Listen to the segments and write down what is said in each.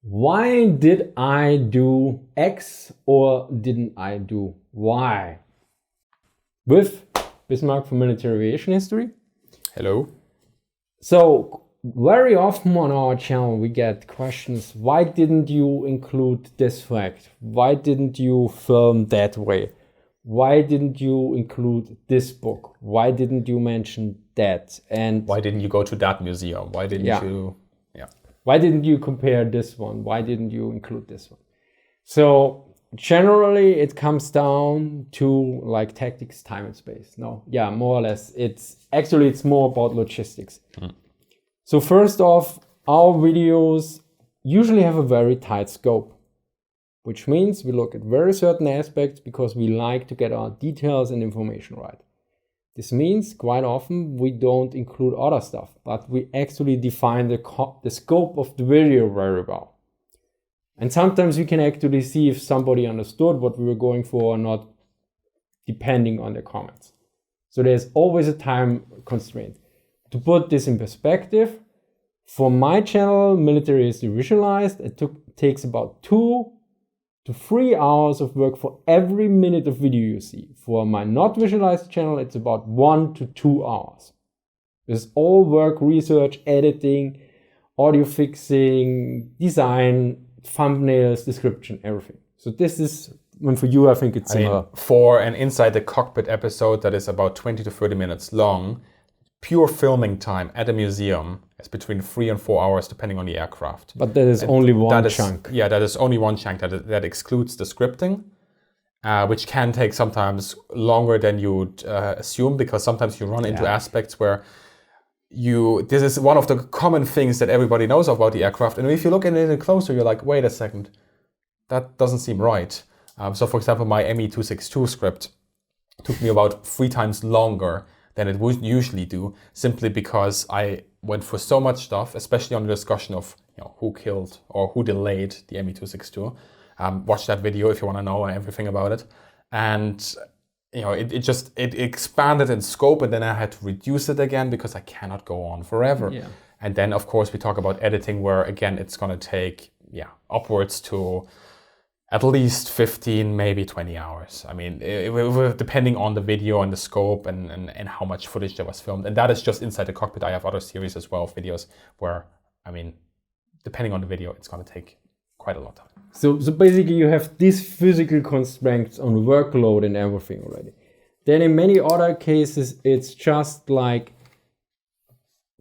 Why did I do X or didn't I do Y? With Bismarck from Military Aviation History. Hello. So very often on our channel we get questions, why didn't you include this fact? Why didn't you film that way? Why didn't you include this book? Why didn't you mention that? And why didn't you go to that museum? Why didn't you? Yeah. Why didn't you compare this one? Why didn't you include this one? So generally it comes down to like tactics, time and space. No, yeah, more or less. It's more about logistics. So first off, our videos usually have a very tight scope, which means we look at very certain aspects because we like to get our details and information right. This means quite often we don't include other stuff, but we actually define the scope of the video very well. And sometimes we can actually see if somebody understood what we were going for or not, depending on the comments. So there's always a time constraint. To put this in perspective, for my channel, Military History Visualized, it takes about 2 to 3 hours of work for every minute of video you see. For my not visualized channel, it's about 1 to 2 hours. This is all work, research, editing, audio fixing, design, thumbnails, description, everything. So this is, when for you, I think it's similar. For an Inside the Cockpit episode that is about 20 to 30 minutes long, pure filming time at a museum is between 3 and 4 hours, depending on the aircraft. But that is only one chunk. Yeah, that is only one chunk. That excludes the scripting, which can take sometimes longer than you'd assume, because sometimes you run into aspects where this is one of the common things that everybody knows about the aircraft. And if you look at it closer, you're like, wait a second, that doesn't seem right. So for example, my ME262 script took me about 3 times longer than it would usually do, simply because I went for so much stuff, especially on the discussion of who killed or who delayed the ME262. Watch that video if you want to know everything about it. And it expanded in scope, and then I had to reduce it again because I cannot go on forever. Yeah. And then of course we talk about editing, where again it's going to take upwards to at least 15, maybe 20 hours. I mean, depending on the video and the scope and how much footage there was filmed. And that is just Inside the Cockpit. I have other series as well, videos where, depending on the video, it's going to take quite a lot of time. So basically you have these physical constraints on workload and everything already. Then in many other cases, it's just like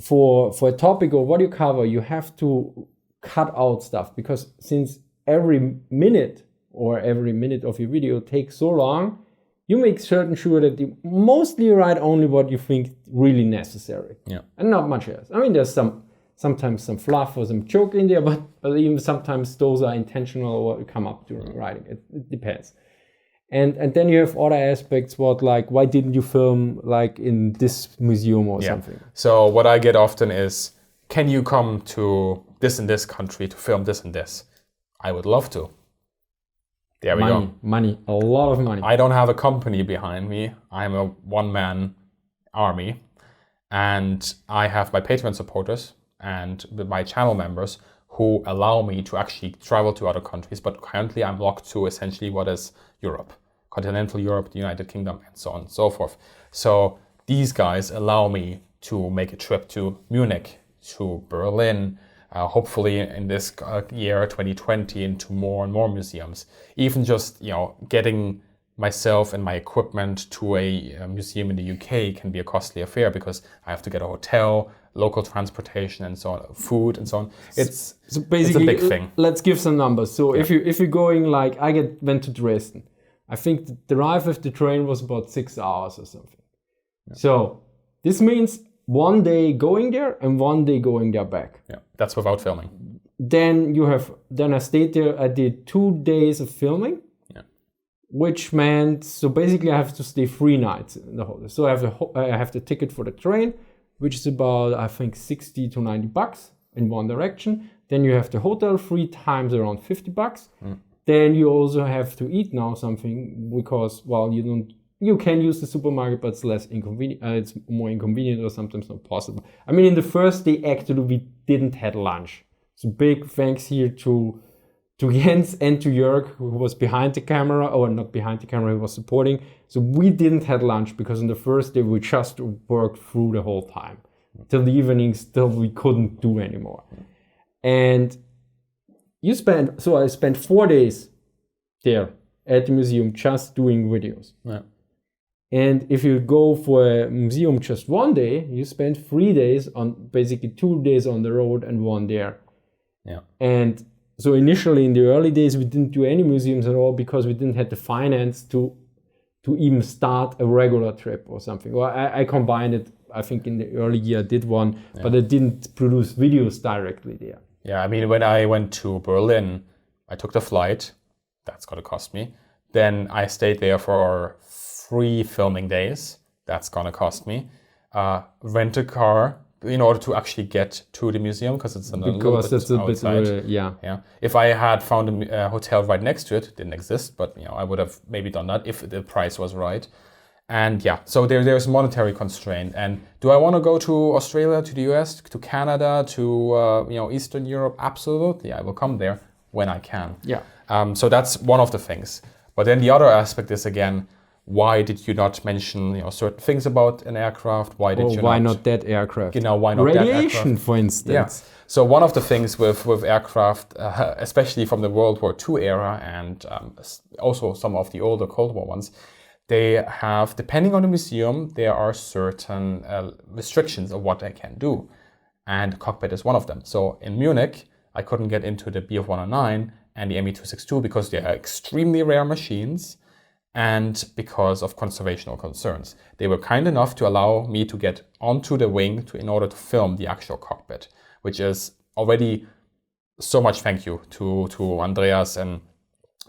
for a topic or what you cover, you have to cut out stuff, because since every minute of your video takes so long, you make sure that you mostly write only what you think really necessary. Yeah. And not much else. There's sometimes some fluff or some joke in there, but even sometimes those are intentional or come up during writing. It depends. And then you have other aspects, why didn't you film like in this museum or something? So what I get often is, can you come to this and this country to film this and this? I would love to. There we go. Money, a lot of money. I don't have a company behind me. I'm a one-man army. And I have my Patreon supporters and my channel members who allow me to actually travel to other countries. But currently I'm locked to essentially what is Europe, continental Europe, the United Kingdom, and so on and so forth. So these guys allow me to make a trip to Munich, to Berlin, hopefully in this year 2020 into more and more museums. Even just getting myself and my equipment to a museum in the UK can be a costly affair, because I have to get a hotel, local transportation, and so on, food and so on. It's a big thing. Let's give some numbers. So if you're going, like I went to Dresden, I think the drive with the train was about 6 hours or something. Yeah. So this means 1 day going there and 1 day going there back. Yeah, that's without filming. Then I stayed there. I did 2 days of filming, which meant, so basically I have to stay 3 nights in the hotel. So I have the ticket for the train, which is about, I think, 60 to 90 bucks in one direction. Then you have the hotel 3 times around 50 bucks. Then you also have to eat now something, because, you can use the supermarket, but it's less inconvenient. It's more inconvenient or sometimes not possible. In the first day, actually, we didn't have lunch. So big thanks here to Jens and to Jörg, who was behind the camera, or not behind the camera, he was supporting. So we didn't have lunch because on the first day we just worked through the whole time. Till the evenings, till we couldn't do anymore. And I spent 4 days there at the museum just doing videos. Yeah. And if you go for a museum just 1 day, you spend 3 days on, basically 2 days on the road and 1 there. Yeah. And so initially in the early days, we didn't do any museums at all because we didn't have the finance to even start a regular trip or something. Well, I combined it. I think in the early year I did one, but I didn't produce videos directly there. Yeah, I mean, when I went to Berlin, I took the flight. That's going to cost me. Then I stayed there for 3 filming days. That's going to cost me. Rent a car in order to actually get to the museum because it's a little bit outside. Yeah. If I had found a hotel right next to it, didn't exist, but I would have maybe done that if the price was right. And yeah, so there's monetary constraint. And do I want to go to Australia, to the US, to Canada, to Eastern Europe? Absolutely, I will come there when I can. Yeah. So that's one of the things. But then the other aspect is, again, why did you not mention certain things about an aircraft? Why not that aircraft? Why not radiation, that aircraft? For instance. Yeah. So one of the things with aircraft, especially from the World War II era and also some of the older Cold War ones, they have, depending on the museum, there are certain restrictions of what they can do. And cockpit is one of them. So in Munich, I couldn't get into the Bf 109 and the Me-262 because they are extremely rare machines and because of conservational concerns. They were kind enough to allow me to get onto the wing in order to film the actual cockpit, which is already so much thank you to Andreas and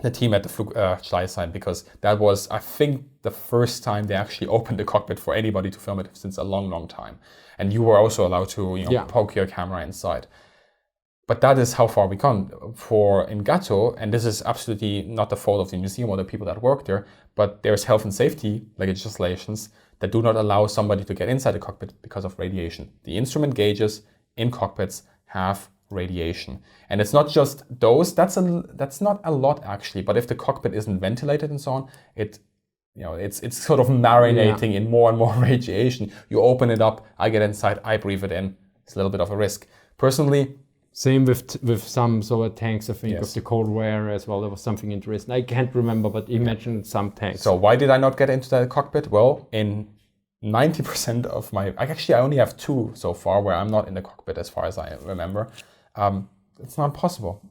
the team at the Flugschleißheim, because that was, I think, the first time they actually opened the cockpit for anybody to film it since a long, long time. And you were also allowed to poke your camera inside. But that is how far we come in Gatto, and this is absolutely not the fault of the museum or the people that work there, but there's health and safety legislations that do not allow somebody to get inside the cockpit because of radiation. The instrument gauges in cockpits have radiation. And it's not just those, that's not a lot actually, but if the cockpit isn't ventilated and so on, it's sort of marinating in more and more radiation. You open it up, I get inside, I breathe it in. It's a little bit of a risk. Personally, same with some sort of tanks, I think, of the Cold War era as well. There was something interesting. I can't remember, but he mentioned some tanks. So why did I not get into the cockpit? Well, in 90% of I only have 2 so far where I'm not in the cockpit as far as I remember. It's not possible.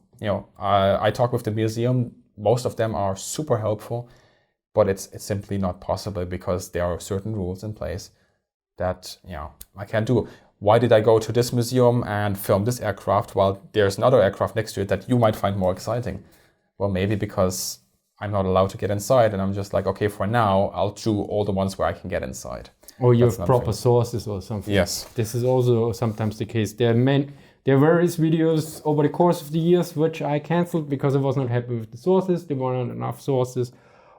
I talk with the museum. Most of them are super helpful, but it's simply not possible because there are certain rules in place that I can't do. Why did I go to this museum and film this aircraft while there's another aircraft next to it that you might find more exciting? Well, maybe because I'm not allowed to get inside and I'm just like, okay, for now, I'll do all the ones where I can get inside. Or you have proper sources or something. Yes. This is also sometimes the case. There are various videos over the course of the years which I canceled because I was not happy with the sources. There weren't enough sources,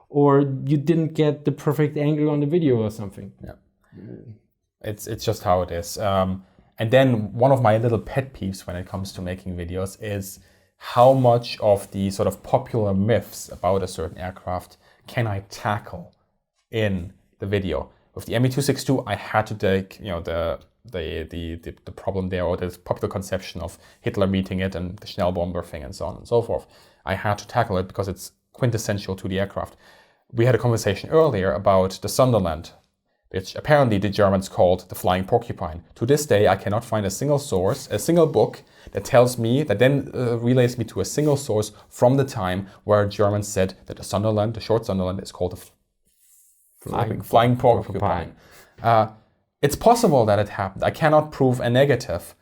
or you didn't get the perfect angle on the video or something. Yeah. It's just how it is. And then one of my little pet peeves when it comes to making videos is how much of the sort of popular myths about a certain aircraft can I tackle in the video. With the Me-262, I had to take the problem there, or the popular conception of Hitler meeting it and the Schnellbomber thing and so on and so forth. I had to tackle it because it's quintessential to the aircraft. We had a conversation earlier about the Sunderland, which apparently the Germans called the Flying Porcupine. To this day, I cannot find a single source, a single book that tells me, that then relays me to a single source from the time where Germans said that the Sunderland, the short Sunderland, is called the Flying Porcupine. It's possible that it happened. I cannot prove a negative,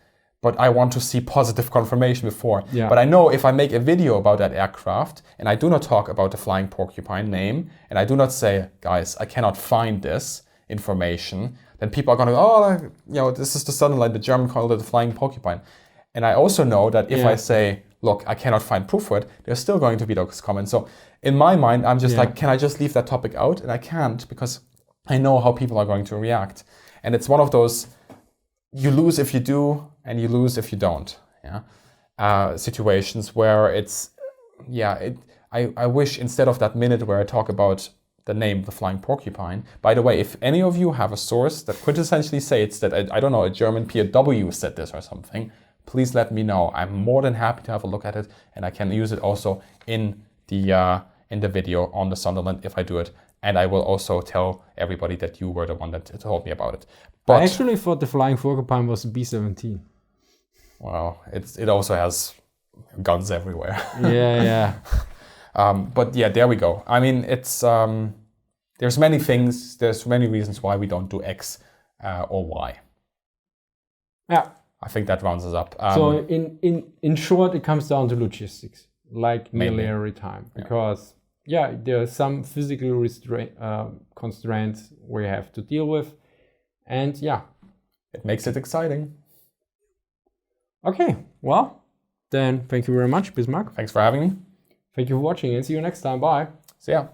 but I want to see positive confirmation before. Yeah. But I know if I make a video about that aircraft and I do not talk about the Flying Porcupine name, and I do not say, guys, I cannot find this information, then people are going to this is the Sunderland, the German called it the Flying Porcupine. And I also know that if I say, look, I cannot find proof for it, there's still going to be those comments. So in my mind, I'm just like, can I just leave that topic out? And I can't, because I know how people are going to react. And it's one of those, you lose if you do, and you lose if you don't. Yeah. situations where it's, I wish instead of that minute where I talk about the name, the flying porcupine. By the way, if any of you have a source that quintessentially states that, I don't know, a German POW said this or something, please let me know. I'm more than happy to have a look at it, and I can use it also in the video on the Sunderland if I do it. And I will also tell everybody that you were the one that told me about it. But I actually thought the flying porcupine was B-17. Well, it also has guns everywhere. Yeah. But yeah, there we go. I mean, it's there's many things, there's many reasons why we don't do X or Y. Yeah. I think that rounds us up. So in short, it comes down to logistics, like nearly every time, because there are some physical constraints we have to deal with, and it makes it exciting. Okay, well, then thank you very much, Bismarck. Thanks for having me. Thank you for watching and see you next time. Bye. See ya.